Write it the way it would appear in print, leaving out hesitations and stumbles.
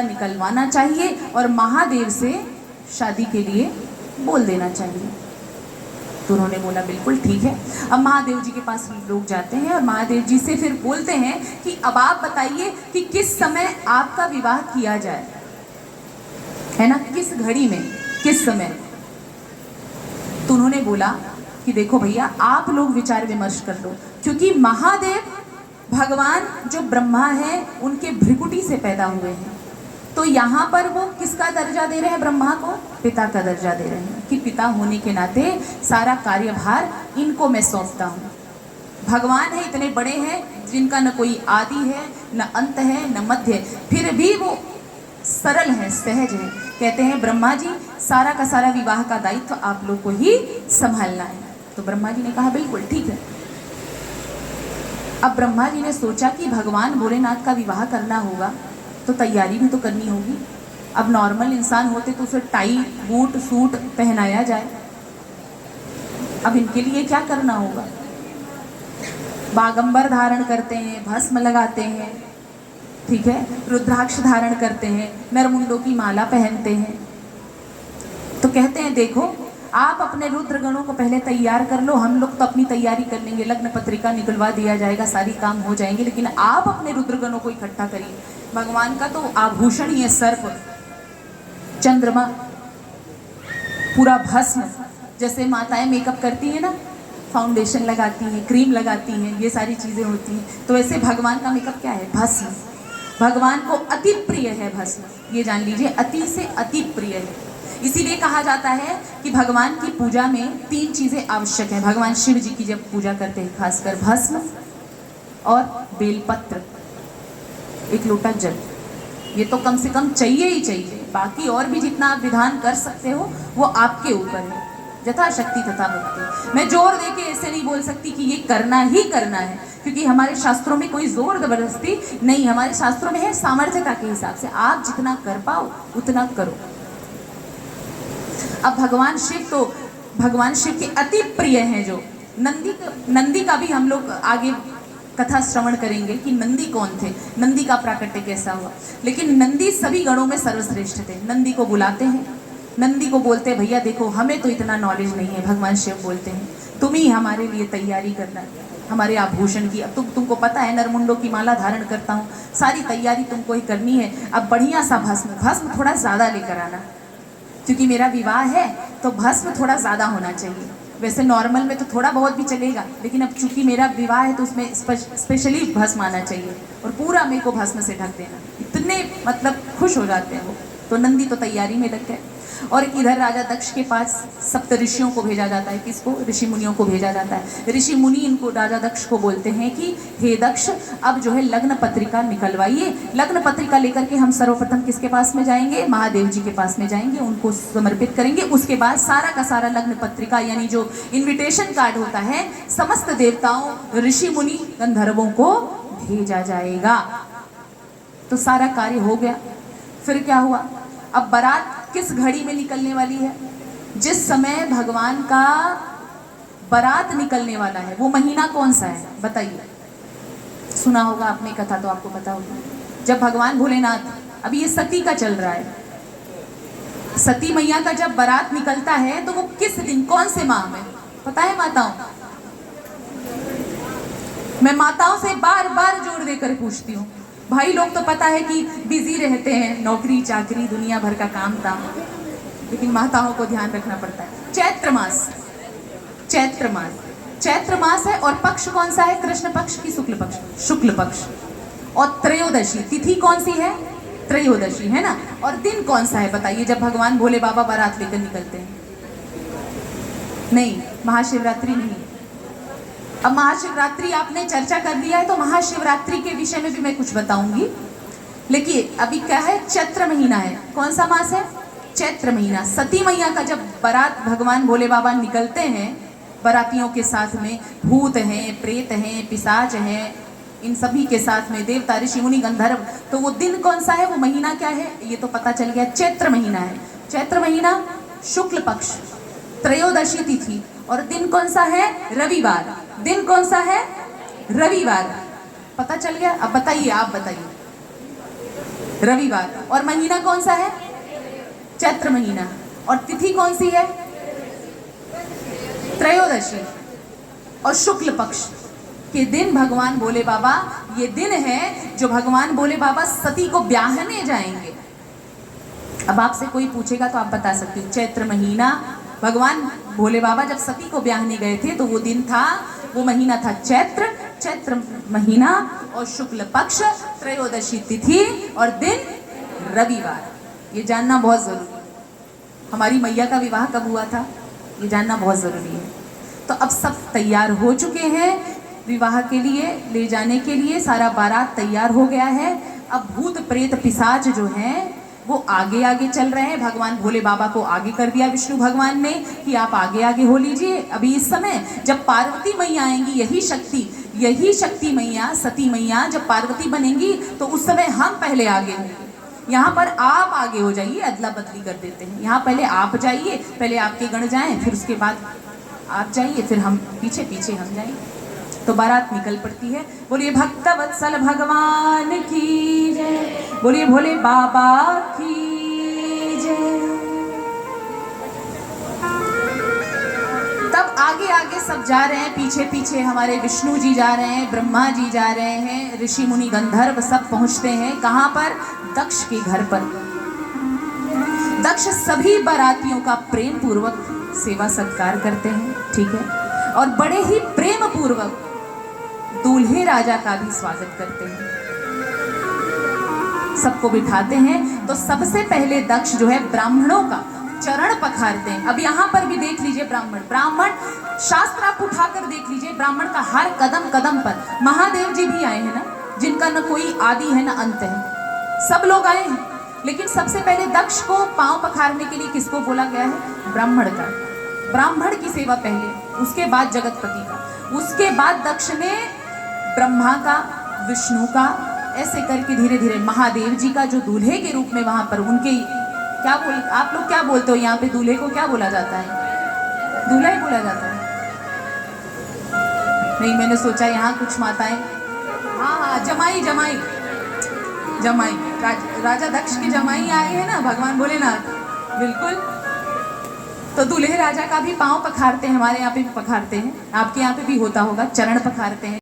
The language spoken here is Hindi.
निकलवाना चाहिए और महादेव से शादी के लिए बोल देना चाहिए। तो उन्होंने बोला बिल्कुल ठीक है। अब महादेव जी के पास लोग जाते हैं और महादेव जी से फिर बोलते हैं कि अब आप बताइए कि किस समय आपका विवाह किया जाए, है ना, किस घड़ी में, किस समय। तो उन्होंने बोला कि देखो भैया, आप लोग विचार विमर्श कर लो, क्योंकि महादेव भगवान जो ब्रह्मा है उनके भ्रिकुटी से पैदा हुए हैं, तो यहाँ पर वो किसका दर्जा दे रहे हैं, ब्रह्मा को पिता का दर्जा दे रहे हैं कि पिता होने के नाते सारा कार्यभार इनको मैं सौंपता हूँ। भगवान है, इतने बड़े हैं जिनका न कोई आदि है, न अंत है, न मध्य है, फिर भी वो सरल है, सहज है। कहते हैं ब्रह्मा जी, सारा का सारा विवाह का दायित्व आप लोग को ही संभालना है। तो ब्रह्मा जी ने कहा बिल्कुल ठीक है। अब ब्रह्मा जी ने सोचा कि भगवान भोलेनाथ का विवाह करना होगा तो तैयारी भी तो करनी होगी। अब नॉर्मल इंसान होते तो उसे टाई बूट सूट पहनाया जाए, अब इनके लिए क्या करना होगा। बागंबर धारण करते हैं, भस्म लगाते हैं, ठीक है, रुद्राक्ष धारण करते हैं, नरमुंडों की माला पहनते हैं। तो कहते हैं देखो, आप अपने रुद्रगणों को पहले तैयार कर लो, हम लोग तो अपनी तैयारी कर लेंगे, लग्न पत्रिका निकलवा दिया जाएगा, सारी काम हो जाएंगे, लेकिन आप अपने रुद्रगणों को इकट्ठा करिए। भगवान का तो आभूषण ही है सर्प, चंद्रमा, पूरा भस्म। जैसे माताएं मेकअप करती हैं ना, फाउंडेशन लगाती हैं, क्रीम लगाती हैं, ये सारी चीज़ें होती हैं, तो वैसे भगवान का मेकअप क्या है, भस्म। भगवान को अति प्रिय है भस्म, ये जान लीजिए, अति से अति प्रिय है। इसीलिए कहा जाता है कि भगवान की पूजा में 3 चीज़ें आवश्यक हैं। भगवान शिव जी की जब पूजा करते हैं, खासकर भस्म और बेलपत्र, एक लोटा जल, ये तो कम से कम चाहिए ही चाहिए। बाकी और भी जितना आप विधान कर सकते हो वो आपके ऊपर है, यथाशक्ति तथा भक्ति। मैं जोर दे के ऐसे नहीं बोल सकती कि ये करना ही करना है, क्योंकि हमारे शास्त्रों में कोई जोर जबरदस्ती नहीं, हमारे शास्त्रों में है सामर्थ्यता के हिसाब से, आप जितना कर पाओ उतना करो। अब भगवान शिव के अति प्रिय हैं जो नंदी का भी हम लोग आगे कथा श्रवण करेंगे कि नंदी कौन थे, नंदी का प्राकट्य कैसा हुआ। लेकिन नंदी सभी गणों में सर्वश्रेष्ठ थे। नंदी को बुलाते हैं, नंदी को बोलते हैं भैया देखो, हमें तो इतना नॉलेज नहीं है। भगवान शिव बोलते हैं तुम ही हमारे लिए तैयारी करना, हमारे आभूषण की। अब तुमको पता है नरमुंडों की माला धारण करता हूँ, सारी तैयारी तुमको ही करनी है। अब बढ़िया सा भस्म थोड़ा ज़्यादा लेकर आना, क्योंकि मेरा विवाह है तो भस्म थोड़ा ज़्यादा होना चाहिए। वैसे नॉर्मल में तो थोड़ा बहुत भी चलेगा, लेकिन अब चूंकि मेरा विवाह है तो उसमें स्पेशली भस्म आना चाहिए और पूरा मेरे को भस्म से ढक देना। इतने मतलब खुश हो जाते हैं वो। तो नंदी तो तैयारी में लग गए और इधर राजा दक्ष के पास सप्त ऋषियों को भेजा जाता है। किसको? ऋषि मुनियों को भेजा जाता है। ऋषि मुनि इनको राजा दक्ष को बोलते हैं कि हे दक्ष, अब जो है लग्न पत्रिका निकलवाइए। लग्न पत्रिका लेकर के हम सर्वप्रथम किसके पास में जाएंगे? महादेव जी के पास में जाएंगे, उनको समर्पित करेंगे। उसके बाद सारा का सारा लग्न पत्रिका यानी जो इन्विटेशन कार्ड होता है समस्त देवताओं, ऋषि मुनि, गंधर्वों को भेजा जाएगा। तो सारा कार्य हो गया। फिर क्या हुआ? अब बारात किस घड़ी में निकलने वाली है? जिस समय भगवान का बारात निकलने वाला है वो महीना कौन सा है बताइए? सुना होगा आपने कथा, तो आपको पता होगा। जब भगवान भोलेनाथ, अभी ये सती का चल रहा है, सती मैया का जब बारात निकलता है तो वो किस दिन, कौन से माह में पता है माताओं? मैं माताओं से बार बार जोर देकर पूछती हूँ। भाई लोग तो पता है कि बिजी रहते हैं, नौकरी चाकरी दुनिया भर का काम था, लेकिन माताओं को ध्यान रखना पड़ता है। चैत्र मास, चैत्र मास, चैत्र मास है। और पक्ष कौन सा है? कृष्ण पक्ष की शुक्ल पक्ष? शुक्ल पक्ष। और त्रयोदशी तिथि कौन सी है? त्रयोदशी, है ना। और दिन कौन सा है बताइए जब भगवान भोले बाबा बारात लेकर निकलते हैं? नहीं, महाशिवरात्रि नहीं। अब महाशिवरात्रि आपने चर्चा कर लिया है तो महाशिवरात्रि के विषय में भी मैं कुछ बताऊंगी। लेकिन अभी क्या है, चैत्र महीना है। कौन सा मास है? चैत्र महीना। सती मैया का जब बारात भगवान भोले बाबा निकलते हैं बारातियों के साथ में, भूत हैं, प्रेत हैं, पिशाच हैं, इन सभी के साथ में देवता, ऋषि मुनि, गंधर्व, तो वो दिन कौन सा है, वो महीना क्या है, ये तो पता चल गया। चैत्र महीना है। चैत्र महीना, शुक्ल पक्ष, त्रयोदशी तिथि, और दिन कौन सा है? रविवार। दिन कौन सा है? रविवार। पता चल गया। अब बताइए, आप बताइए रविवार। और महीना कौन सा है? चैत्र महीना। और तिथि कौन सी है? त्रयोदशी। और शुक्ल पक्ष के दिन भगवान भोले बाबा, ये दिन है जो भगवान भोले बाबा सती को ब्याहने जाएंगे। अब आपसे कोई पूछेगा तो आप बता सकते हो, चैत्र महीना भगवान भोले बाबा जब सती को ब्याहने गए थे तो वो दिन था, वो महीना था चैत्र महीना और शुक्ल पक्ष, त्रयोदशी तिथि और दिन रविवार। ये जानना बहुत जरूरी है। हमारी मैया का विवाह कब हुआ था, ये जानना बहुत जरूरी है। तो अब सब तैयार हो चुके हैं विवाह के लिए, ले जाने के लिए सारा बारात तैयार हो गया है। अब भूत प्रेत पिशाच जो हैं वो आगे आगे चल रहे हैं। भगवान भोले बाबा को आगे कर दिया विष्णु भगवान ने कि आप आगे आगे हो लीजिए। अभी इस समय जब पार्वती मैया आएंगी, यही शक्ति मैया, सती मैया जब पार्वती बनेंगी तो उस समय हम पहले आगे होंगे। यहाँ पर आप आगे हो जाइए, अदला बदली कर देते हैं। यहाँ पहले आप जाइए, पहले आपके गण जाएं, फिर उसके बाद आप जाइए, फिर हम पीछे पीछे हम जाएंगे। तो बारात निकल पड़ती है। बोलिए भक्त वत्सल भगवान की जय, बोलिए भोले बाबा की जय। तब आगे आगे सब जा रहे हैं, पीछे पीछे हमारे विष्णु जी जा रहे हैं, ब्रह्मा जी जा रहे हैं, ऋषि मुनि गंधर्व सब पहुंचते हैं। कहां पर? दक्ष के घर पर। दक्ष सभी बारातियों का प्रेम पूर्वक सेवा सत्कार करते हैं, ठीक है, और बड़े ही प्रेम पूर्वक दूल्हे राजा का भी स्वागत करते हैं। सबको बिठाते हैं। तो सबसे पहले दक्ष जो है ब्राह्मणों का चरण पखारते हैं। अब यहाँ पर भी देख लीजिए ब्राह्मण शास्त्र आप उठाकर देख लीजिए, ब्राह्मण का हर कदम कदम पर महादेव जी भी आए हैं ना, जिनका न कोई आदि है न अंत है, सब लोग आए हैं। लेकिन सबसे पहले दक्ष को पांव पखारने के लिए किसको बोला गया है? ब्राह्मण का। ब्राह्मण की सेवा पहले, उसके बाद जगतपति का, उसके बाद दक्ष ने ब्रह्मा का, विष्णु का, ऐसे करके धीरे धीरे महादेव जी का जो दूल्हे के रूप में वहां पर उनके आप लोग क्या बोलते हो यहाँ पे? दूल्हे को क्या बोला जाता है? दूल्हा ही बोला जाता है? नहीं, मैंने सोचा यहाँ कुछ माताएं, हाँ जमाई राजा दक्ष के जमाई आए हैं ना भगवान भोलेनाथ, बिल्कुल। तो दूल्हे राजा का भी पांव पखारते हैं, हमारे यहाँ पे भी पखारते हैं, आपके यहाँ पे भी होता होगा, चरण पखारते हैं।